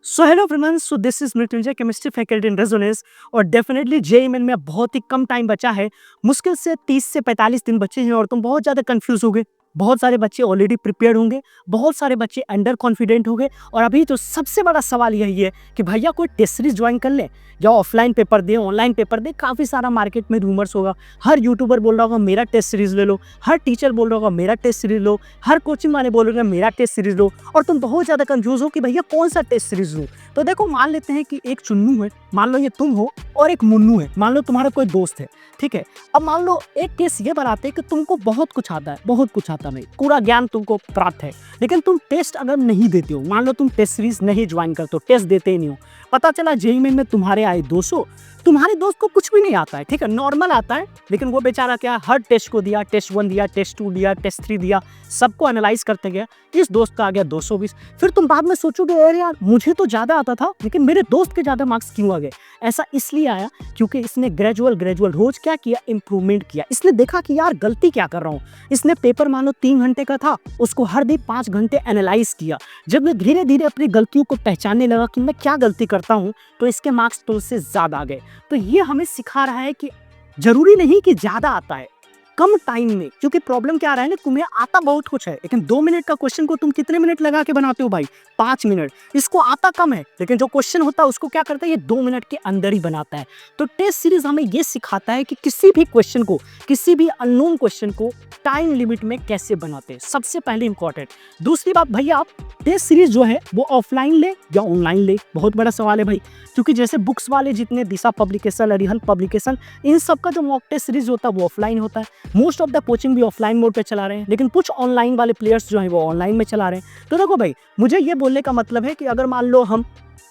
So hello friends, so this is Mrityunjay, chemistry faculty in resonance. और definitely JEE main में बहुत ही कम time बचा है। मुश्किल से 30 से 45 दिन बचे हैं और तुम बहुत ज़्यादा कंफ्यूज हो गए। बहुत सारे बच्चे ऑलरेडी प्रिपेयर्ड होंगे, बहुत सारे बच्चे अंडर कॉन्फिडेंट होंगे। और अभी तो सबसे बड़ा सवाल यही है कि भैया कोई टेस्ट सीरीज ज्वाइन कर ले या ऑफलाइन पेपर दे, ऑनलाइन पेपर दे। काफ़ी सारा मार्केट में रूमर्स होगा। हर यूट्यूबर बोल रहा होगा मेरा टेस्ट सीरीज ले लो, हर टीचर बोल रहा होगा मेरा टेस्ट सीरीज लो, हर कोचिंग वाले बोल रहे हैं मेरा टेस्ट सीरीज लो। और तुम बहुत ज़्यादा कंफ्यूज हो कि भैया कौन सा टेस्ट सीरीज लूँ। तो देखो, मान लेते हैं कि एक चुन्नू है, मान लो ये तुम हो, और एक मुन्नू है, मान लो तुम्हारा कोई दोस्त है, ठीक है। अब मान लो एक केस ये बनाते हैं कि तुमको बहुत कुछ आता है, बहुत कुछ आता नहीं, पूरा ज्ञान तुमको प्राप्त है, लेकिन तुम टेस्ट अगर नहीं देते हो, मान लो तुम टेस्ट सीरीज नहीं ज्वाइन करते हो, टेस्ट देते ही नहीं हो। पता चला जेईई मेन में तुम्हारे आए 200, तुम्हारे दोस्त को कुछ भी नहीं आता है, ठीक है, नॉर्मल आता है, लेकिन वो बेचारा क्या, हर टेस्ट को दिया, टेस्ट 1 दिया, टेस्ट 2 दिया, टेस्ट 3 दिया, सबको एनालाइज करते गया। इस दोस्त का आ गया 220। फिर तुम बाद में सोचोगे अरे यार मुझे तो ज़्यादा आता था, लेकिन मेरे दोस्त के ज़्यादा मार्क्स क्यों आ गए। ऐसा इसलिए आया क्योंकि इसने ग्रेजुअल रोज क्या किया, इंप्रूवमेंट किया। इसने देखा कि यार गलती क्या कर रहा हूँ। इसने पेपर मान लो 3 घंटे का था, उसको हर दिन 5 घंटे एनालाइज किया। जब मैं धीरे धीरे अपनी गलतियों को पहचानने लगा कि मैं क्या गलती करता हूँ, तो इसके मार्क्स तुमसे ज़्यादा आ गए। तो ये हमें सिखा रहा है कि जरूरी नहीं कि ज़्यादा आता है कम टाइम में, क्योंकि प्रॉब्लम क्या आ रहा है ना, तुम्हें आता बहुत कुछ है, लेकिन 2 मिनट का क्वेश्चन को तुम कितने मिनट लगा के बनाते हो भाई, 5 मिनट। इसको आता कम है, लेकिन जो क्वेश्चन होता है उसको क्या करता है, ये 2 मिनट के अंदर ही बनाता है। तो टेस्ट सीरीज हमें ये सिखाता है कि किसी भी क्वेश्चन को, किसी भी अननोन क्वेश्चन को टाइम लिमिट में कैसे बनाते हैं, सबसे पहले इंपॉर्टेंट। दूसरी बात भैया, आप टेस्ट सीरीज जो है वो ऑफलाइन ले या ऑनलाइन ले, बहुत बड़ा सवाल है भाई। क्योंकि जैसे बुक्स वाले जितने दिशा पब्लिकेशन, अरिहंत पब्लिकेशन, इन सब का जो मॉक टेस्ट सीरीज होता है वो ऑफलाइन होता है। मोस्ट ऑफ द कोचिंग भी ऑफलाइन मोड पे चला रहे हैं, लेकिन कुछ ऑनलाइन वाले प्लेयर्स जो हैं वो ऑनलाइन में चला रहे हैं। तो देखो भाई, मुझे ये बोलने का मतलब है कि अगर मान लो हम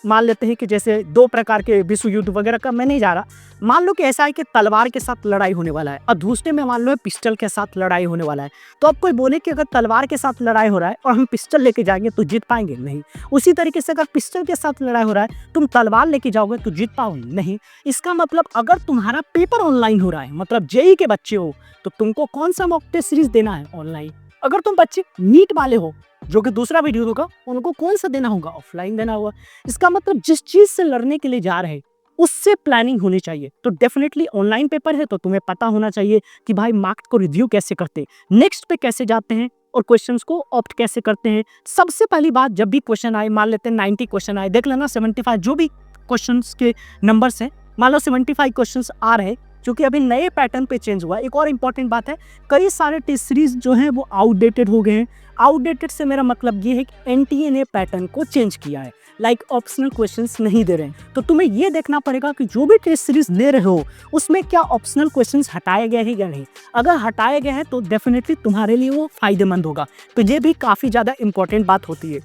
मान लेते हैं कि जैसे 2 प्रकार के विश्व युद्ध वगैरह का मैं नहीं जा रहा, मान लो कि ऐसा है कि तलवार के साथ लड़ाई होने वाला है और दूसरे में मान लो पिस्टल के साथ लड़ाई होने वाला है। तो अब कोई बोले कि अगर तलवार के साथ लड़ाई हो रहा है और हम पिस्टल लेके जाएंगे तो जीत पाएंगे? नहीं। उसी तरीके से अगर पिस्टल के साथ लड़ाई हो रहा है, तुम तलवार लेके जाओगे तो जीत पाओगे? नहीं। इसका मतलब अगर तुम्हारा पेपर ऑनलाइन हो रहा है, मतलब जेईई के बच्चे हो, तो तुमको कौन सा मॉक टेस्ट सीरीज देना है? ऑनलाइन। अगर तुम बच्चे नीट वाले हो, जो कि दूसरा वीडियो होगा, उनको कौन सा देना होगा? ऑफलाइन देना होगा। इसका मतलब जिस चीज से लड़ने के लिए जा रहे हैं उससे प्लानिंग होनी चाहिए। तो डेफिनेटली ऑनलाइन पेपर है तो तुम्हें पता होना चाहिए कि भाई मार्क्स को रिव्यू कैसे करते हैं, नेक्स्ट पे कैसे जाते हैं और क्वेश्चंस को ऑप्ट कैसे करते हैं। सबसे पहली बात, जब भी क्वेश्चन आए, मान लेते हैं 90 क्वेश्चन आए, देख लेना 75 जो भी क्वेश्चंस के नंबर्स हैं, मान लो 75 क्वेश्चंस आ रहे हैं, क्योंकि अभी नए पैटर्न पे चेंज हुआ है। एक और इंपॉर्टेंट बात है, कई सारे टेस्ट सीरीज जो हैं वो आउटडेटेड हो गए हैं। आउटडेटेड से मेरा मतलब ये है कि एनटीए ने पैटर्न को चेंज किया है, लाइक ऑप्शनल क्वेश्चंस नहीं दे रहे हैं। तो तुम्हें ये देखना पड़ेगा कि जो भी टेस्ट सीरीज ले रहे हो उसमें क्या ऑप्शनल क्वेश्चंस हटाए गए हैं या नहीं। अगर हटाए गए हैं तो डेफिनेटली तुम्हारे लिए वो फायदेमंद होगा। तो ये भी काफ़ी ज़्यादा इंपॉर्टेंट बात होती है।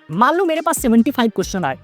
मान लो मेरे पास 75 क्वेश्चन आए,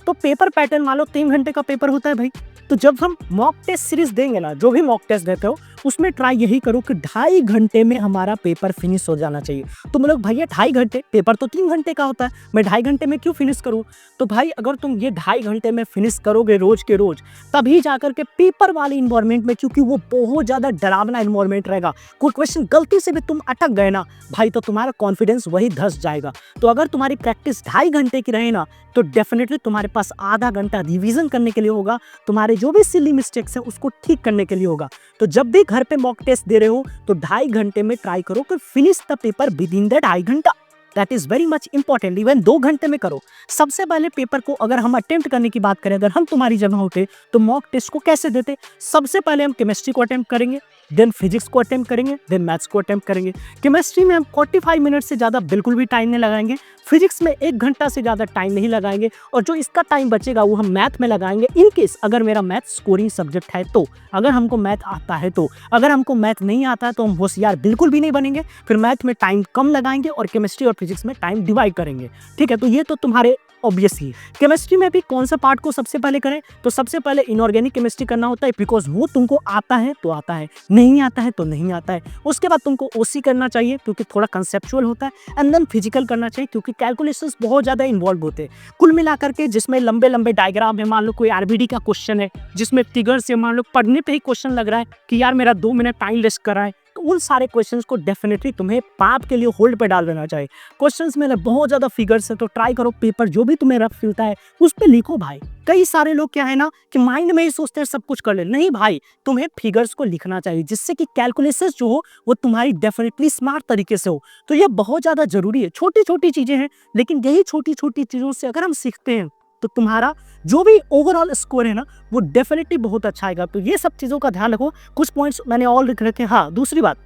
तो पेपर पैटर्न मान लो 3 घंटे का पेपर होता है भाई। तो जब हम मॉक टेस्ट सीरीज देंगे ना, जो भी मॉक टेस्ट देते हो उसमें ट्राई यही करो कि 2.5 घंटे में हमारा पेपर फिनिश हो जाना चाहिए। तो मतलब भैया 2.5 घंटे, पेपर तो 3 घंटे का होता है, मैं 2.5 घंटे में क्यों फिनिश करूँ? तो भाई अगर तुम ये 2.5 घंटे में फिनिश करोगे रोज के रोज, तभी जाकर के पेपर वाले इन्वायरमेंट में, क्योंकि वो बहुत ज़्यादा डरावना इन्वायरमेंट रहेगा, कोई क्वेश्चन गलती से भी तुम अटक गए ना भाई, तो तुम्हारा कॉन्फिडेंस वही धस जाएगा। तो अगर तुम्हारी प्रैक्टिस 2.5 घंटे की रहे ना, तो डेफिनेटली तुम्हारे पास आधा घंटा रिवीजन करने के लिए होगा, तुम्हारे जो भी सिली मिस्टेक्स है उसको ठीक करने के लिए होगा। तो जब भी घर पे मॉक टेस्ट दे रहे हो तो 2.5 घंटे में ट्राई करो कि finish the paper with in the 2.5 घंटा। That is very much important. Even 2 घंटे में करो। सबसे पहले पेपर को अगर हम अटेम्प्ट करने की बात करें, अगर हम तुम्हारी जगह होते तो मॉक टेस्ट को कैसे देते? सबसे पहले हम केमिस्ट्री को अटेम्प्ट करेंगे, देन फिजिक्स को अटेम्प्ट करेंगे, देन मैथ्स को अटेम्प्ट करेंगे। केमिस्ट्री में हम 45 मिनट से ज़्यादा बिल्कुल भी टाइम नहीं लगाएंगे, फिजिक्स में 1 घंटा से ज़्यादा टाइम नहीं लगाएंगे, और जो इसका टाइम बचेगा वो हम मैथ में लगाएंगे। इन केस अगर मेरा मैथ स्कोरिंग सब्जेक्ट है तो, अगर हमको मैथ आता है तो, अगर हमको मैथ नहीं आता है तो हम होशियार बिल्कुल भी नहीं बनेंगे, फिर मैथ में टाइम कम लगाएंगे और केमिस्ट्री और फिजिक्स में टाइम डिवाइड करेंगे। ठीक है, तो ये तो तुम्हारे ऑब्वियसली। केमिस्ट्री में भी कौन सा पार्ट को सबसे पहले करें? तो सबसे पहले इनऑर्गेनिक केमिस्ट्री करना होता है, बिकॉज वो तुमको आता है तो आता है, नहीं आता है तो नहीं आता है। उसके बाद तुमको ओसी करना चाहिए क्योंकि थोड़ा कंसेप्चुअल होता है, एंड देन फिजिकल करना चाहिए क्योंकि कैलकुलेशंस बहुत ज़्यादा इन्वॉल्व होते हैं। कुल मिलाकर के जिसमें लंबे लंबे डायग्राम है, मान लो कोई आरबीडी का क्वेश्चन है जिसमें फिगर से मान लो पढ़ने पर ही क्वेश्चन लग रहा है कि यार मेरा 2 मिनट टाइम वेस्ट कर रहा है, तो उन सारे क्वेश्चंस को डेफिनेटली तुम्हें पाप के लिए होल्ड पे डाल देना चाहिए। क्वेश्चंस में बहुत ज़्यादा फिगर्स है, तो ट्राई करो पेपर जो भी तुम्हें रफ मिलता है उस पर लिखो भाई। कई सारे लोग क्या है ना कि माइंड में ही सोचते हैं सब कुछ कर ले, नहीं भाई, तुम्हें फिगर्स को लिखना चाहिए जिससे कि कैलकुलेशंस जो हो वो तुम्हारी डेफिनेटली स्मार्ट तरीके से हो। तो ये बहुत ज़्यादा जरूरी है। छोटी छोटी चीज़ें हैं, लेकिन यही छोटी छोटी चीज़ों से अगर हम सीखते हैं तो तुम्हारा जो भी ओवरऑल स्कोर है ना वो डेफिनेटली बहुत अच्छा आएगा। तो ये सब चीज़ों का ध्यान रखो। कुछ पॉइंट्स मैंने और लिख रखे हैं। हाँ, दूसरी बात,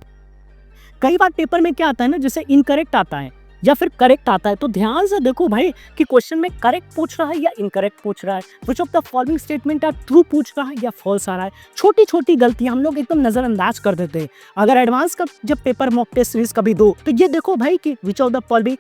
कई बार पेपर में क्या आता है ना, जैसे इनकरेक्ट आता है या फिर करेक्ट आता है, तो ध्यान से देखो भाई कि क्वेश्चन में करेक्ट पूछ रहा है या इनकरेक्ट पूछ रहा है, which of the following statement are true पूछ रहा है या फॉल्स आ रहा है। छोटी छोटी गलतियां हम लोग एकदम नजरअंदाज कर देते हैं। अगर एडवांस का जब पेपर मॉक टेस्ट सीरीज कभी दो तो ये देखो भाई कि व्हिच ऑफ द फॉलोइंग,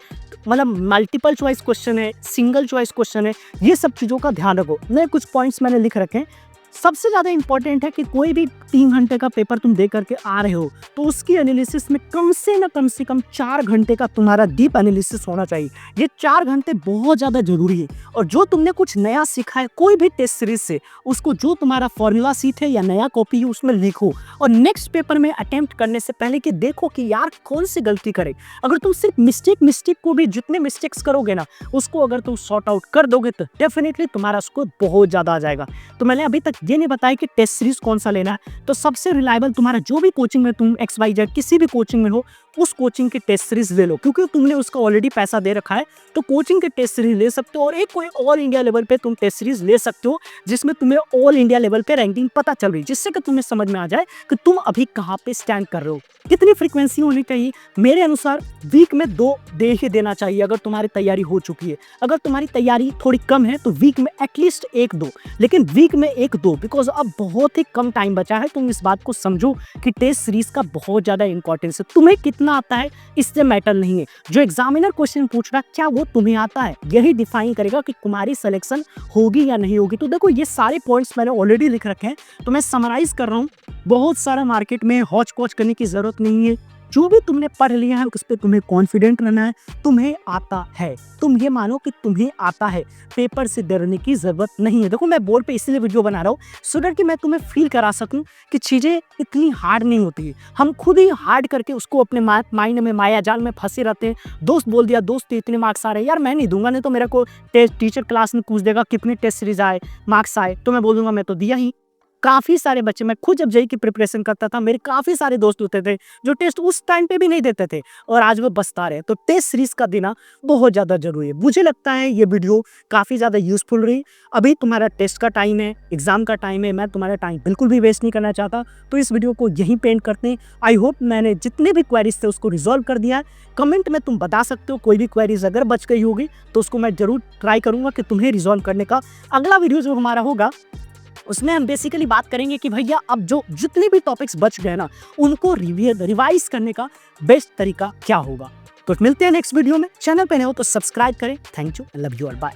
मतलब मल्टीपल चॉइस क्वेश्चन है, सिंगल चॉइस क्वेश्चन है, ये सब चीज़ों का ध्यान रखो। नए कुछ पॉइंट्स मैंने लिख रखे हैं। सबसे ज़्यादा इंपॉर्टेंट है कि कोई भी 3 घंटे का पेपर तुम दे करके आ रहे हो तो उसकी एनालिसिस में कम से कम 4 घंटे का तुम्हारा डीप एनालिसिस होना चाहिए। ये 4 घंटे बहुत ज़्यादा जरूरी है। और जो तुमने कुछ नया सीखा है कोई भी टेस्ट सीरीज से, उसको जो तुम्हारा फॉर्मूला सीट है या नया कॉपी है उसमें लिखो, और नेक्स्ट पेपर में अटेम्प्ट करने से पहले कि देखो कि यार कौन सी गलती करे। अगर तुम सिर्फ मिस्टेक को भी, जितने मिस्टेक्स करोगे ना उसको अगर तुम सॉर्ट आउट कर दोगे तो डेफिनेटली तुम्हारा स्कोर बहुत ज़्यादा आ जाएगा। तो मैंने अभी तक ये नहीं बताया कि टेस्ट सीरीज कौन सा लेना है, तो सबसे रिलायबल तुम्हारा जो भी कोचिंग में तुम XYZ किसी भी कोचिंग में हो उस कोचिंग के टेस्ट सीरीज ले लो, क्योंकि तुमने उसका ऑलरेडी पैसा दे रखा है। तो कोचिंग के टेस्ट सीरीज ले सकते हो, और एक कोई ऑल इंडिया लेवल पे तुम टेस्ट सीरीज ले सकते हो जिसमें तुम्हें ऑल इंडिया लेवल पे रैंकिंग पता चल रही है, जिससे कि तुम्हें समझ में आ जाए कि तुम अभी कहाँ पे स्टैंड कर रहे हो। कितनी फ्रीक्वेंसी होनी चाहिए? मेरे अनुसार वीक में 2 दे ही देना चाहिए अगर तुम्हारी तैयारी हो चुकी है। अगर तुम्हारी तैयारी थोड़ी कम है तो वीक में एटलीस्ट 1-2, लेकिन वीक में 1-2, बिकॉज अब बहुत ही कम टाइम बचा है। तुम इस बात को समझो कि टेस्ट सीरीज का बहुत ज्यादा इंपॉर्टेंस है। तुम्हें कितना आता है इससे मैटर नहीं है, जो एग्जामिनर क्वेश्चन पूछ रहा है क्या वो तुम्हें आता है, यही डिफाइन करेगा कि तुम्हारी सिलेक्शन होगी या नहीं होगी। तो देखो ये सारे पॉइंट्स मैंने ऑलरेडी लिख रखे हैं, तो मैं समराइज कर रहा हूँ। बहुत सारा मार्केट में हौच पौच करने की जरूरत नहीं है। जो भी तुमने पढ़ लिया है उस पर तुम्हें कॉन्फिडेंट रहना है। तुम्हें आता है, तुम ये मानो कि तुम्हें आता है, पेपर से डरने की जरूरत नहीं है। देखो मैं बोर्ड पे इसलिए वीडियो बना रहा हूँ सो दैट कि मैं तुम्हें फील करा सकूं कि चीजें इतनी हार्ड नहीं होती है। हम खुद ही हार्ड करके उसको अपने माइंड में माया जाल में फंसे रहते हैं। दोस्त बोल दिया, दोस्त इतने मार्क्स आ रहे हैं, यार मैं नहीं दूंगा, नहीं तो मेरे को टीचर क्लास में पूछ देगा कितने टेस्ट सीरीज आए, मार्क्स आए, तो मैं बोलूंगा मैं तो दिया ही। काफ़ी सारे बच्चे, मैं खुद जब जेईई की प्रिपरेशन करता था मेरे काफ़ी सारे दोस्त होते थे जो टेस्ट उस टाइम पे भी नहीं देते थे और आज वो बचता रहे। तो टेस्ट सीरीज का देना बहुत ज़्यादा जरूरी है। मुझे लगता है ये वीडियो काफ़ी ज़्यादा यूजफुल रही। अभी तुम्हारा टेस्ट का टाइम है, एग्जाम का टाइम है, मैं तुम्हारा टाइम बिल्कुल भी वेस्ट नहीं करना चाहता। तो इस वीडियो को यहीं पे एंड करते हैं। आई होप मैंने जितने भी क्वेरीज थे उसको रिजॉल्व कर दिया है। कमेंट में तुम बता सकते हो कोई भी क्वेरीज अगर बच गई होगी तो उसको मैं जरूर ट्राई करूँगा कि तुम्हें रिजॉल्व करने का। अगला वीडियो जो हमारा होगा उसमें हम बेसिकली बात करेंगे कि भैया अब जो जितने भी टॉपिक्स बच गए ना उनको रिवाइज करने का बेस्ट तरीका क्या होगा। तो मिलते हैं नेक्स्ट वीडियो में। चैनल पे नए हो तो सब्सक्राइब करें। थैंक यू, लव यू और बाय।